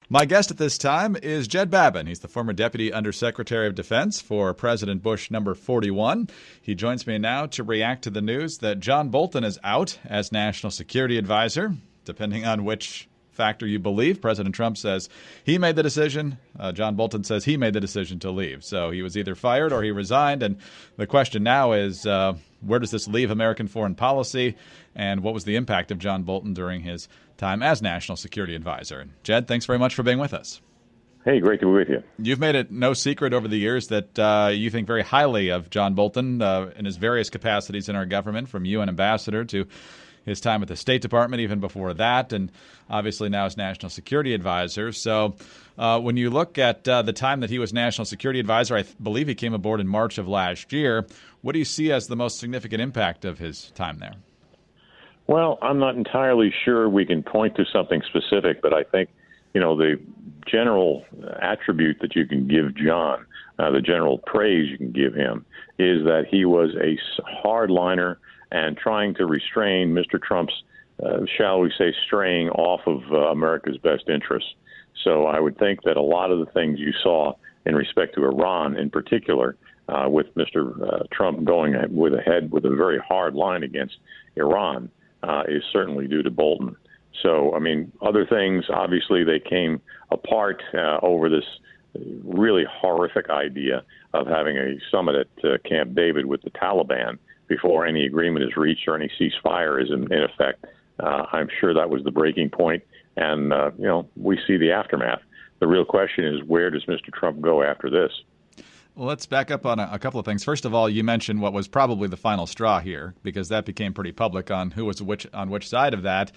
My guest at this time is Jed Babbin. He's the former Deputy Undersecretary of Defense for President Bush number 41. He joins me now to react to the news that John Bolton is out as National Security Advisor. Depending on which factor you believe, President Trump says he made the decision. John Bolton says he made the decision to leave. So he was either fired or he resigned. And the question now is, where does this leave American foreign policy? And what was the impact of John Bolton during his time as National Security Advisor? And Jed, thanks very much for being with us. Hey, great to be with you. You've made it no secret over the years that you think very highly of John Bolton in his various capacities in our government, from UN ambassador to his time at the State Department, even before that, and obviously now as National Security Advisor. So when you look at the time that he was National Security Advisor, I believe he came aboard in March of last year. What do you see as the most significant impact of his time there? Well, I'm not entirely sure we can point to something specific, but I think, the general attribute that you can give John, the general praise you can give him, is that he was a hardliner and trying to restrain Mr. Trump's, shall we say, straying off of America's best interests. So I would think that a lot of the things you saw in respect to Iran in particular, with Mr. Trump going ahead with a very hard line against Iran, is certainly due to Bolton. So, other things, obviously, they came apart over this really horrific idea of having a summit at Camp David with the Taliban before any agreement is reached or any ceasefire is in effect. I'm sure that was the breaking point, and, we see the aftermath. The real question is, where does Mr. Trump go after this? Well, let's back up on a couple of things. First of all, you mentioned what was probably the final straw here, because that became pretty public on who was on which side of that.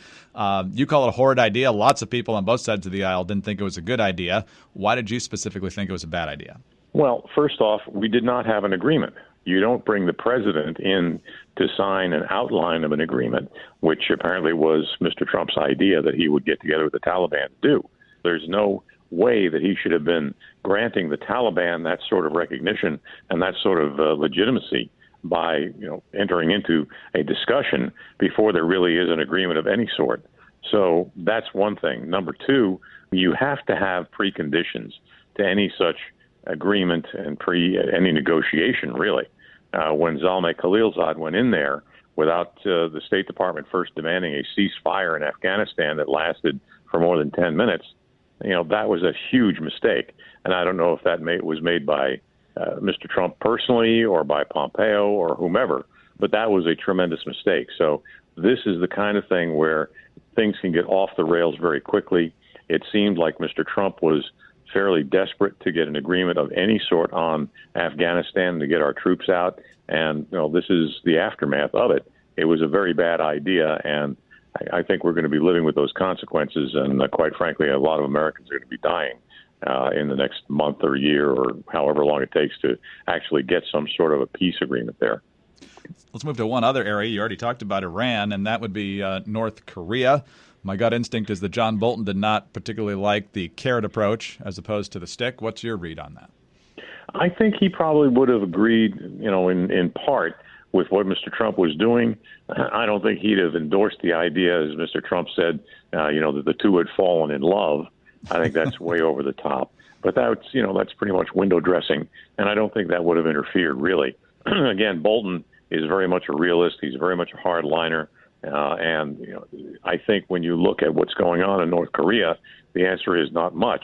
You call it a horrid idea. Lots of people on both sides of the aisle didn't think it was a good idea. Why did you specifically think it was a bad idea? Well, first off, we did not have an agreement. You don't bring the president in to sign an outline of an agreement, which apparently was Mr. Trump's idea that he would get together with the Taliban to do. There's no way that he should have been granting the Taliban that sort of recognition and that sort of legitimacy by, entering into a discussion before there really is an agreement of any sort. So that's one thing. Number two, you have to have preconditions to any such agreement and any negotiation, really. When Zalmay Khalilzad went in there without the State Department first demanding a ceasefire in Afghanistan that lasted for more than 10 minutes, that was a huge mistake. And I don't know if that was made by Mr. Trump personally or by Pompeo or whomever, but that was a tremendous mistake. So this is the kind of thing where things can get off the rails very quickly. It seemed like Mr. Trump was fairly desperate to get an agreement of any sort on Afghanistan to get our troops out. And, this is the aftermath of it. It was a very bad idea, and I think we're going to be living with those consequences, and quite frankly, a lot of Americans are going to be dying in the next month or year or however long it takes to actually get some sort of a peace agreement there. Let's move to one other area. You already talked about Iran, and that would be North Korea. My gut instinct is that John Bolton did not particularly like the carrot approach as opposed to the stick. What's your read on that? I think he probably would have agreed, in part with what Mr. Trump was doing. I don't think he'd have endorsed the idea, as Mr. Trump said, that the two had fallen in love. I think that's way over the top. But that's pretty much window dressing, and I don't think that would have interfered, really. Again, Bolton is very much a realist. He's very much a hardliner. And I think when you look at what's going on in North Korea, the answer is not much.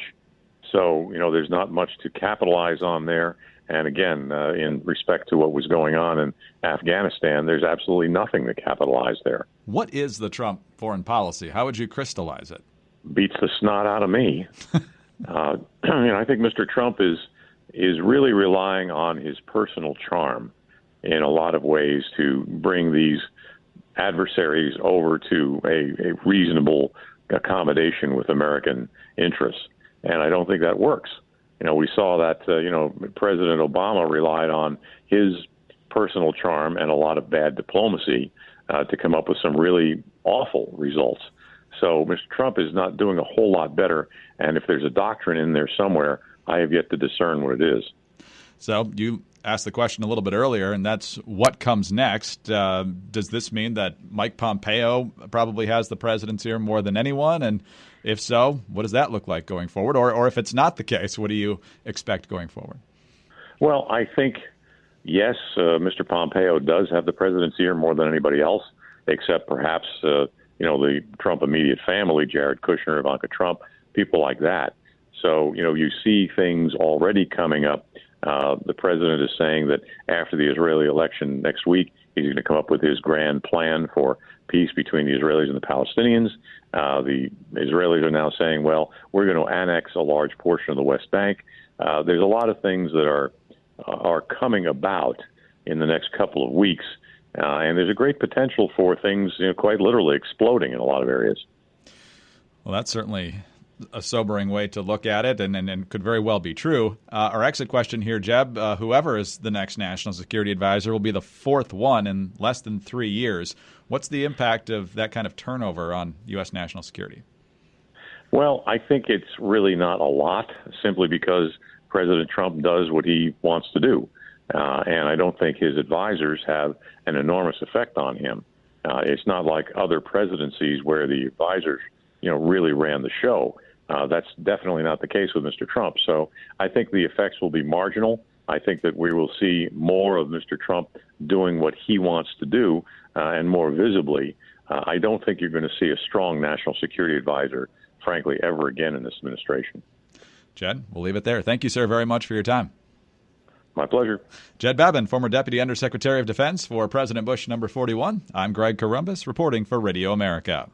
So, there's not much to capitalize on there. And again, in respect to what was going on in Afghanistan, there's absolutely nothing to capitalize there. What is the Trump foreign policy? How would you crystallize it? Beats the snot out of me. I think Mr. Trump is really relying on his personal charm in a lot of ways to bring these adversaries over to a reasonable accommodation with American interests. And I don't think that works. We saw that, President Obama relied on his personal charm and a lot of bad diplomacy to come up with some really awful results. So Mr. Trump is not doing a whole lot better. And if there's a doctrine in there somewhere, I have yet to discern what it is. So you asked the question a little bit earlier, and that's what comes next. Does this mean that Mike Pompeo probably has the president's ear more than anyone? And if so, what does that look like going forward? Or if it's not the case, what do you expect going forward? Well, I think, yes, Mr. Pompeo does have the president's ear more than anybody else, except perhaps, the Trump immediate family, Jared Kushner, Ivanka Trump, people like that. So, you see things already coming up. The president is saying that after the Israeli election next week, he's going to come up with his grand plan for peace between the Israelis and the Palestinians. The Israelis are now saying, well, we're going to annex a large portion of the West Bank. There's a lot of things that are coming about in the next couple of weeks. And there's a great potential for things, quite literally exploding in a lot of areas. Well, that's certainly a sobering way to look at it, and could very well be true. Our exit question here, Jeb, whoever is the next national security advisor will be the fourth one in less than 3 years. What's the impact of that kind of turnover on U.S. national security? Well, I think it's really not a lot, simply because President Trump does what he wants to do. And I don't think his advisors have an enormous effect on him. It's not like other presidencies where the advisors, really ran the show. That's definitely not the case with Mr. Trump. So I think the effects will be marginal. I think that we will see more of Mr. Trump doing what he wants to do and more visibly. I don't think you're going to see a strong national security advisor, frankly, ever again in this administration. Jed, we'll leave it there. Thank you, sir, very much for your time. My pleasure. Jed Babbin, former Deputy Undersecretary of Defense for President Bush #41. I'm Greg Corombos, reporting for Radio America.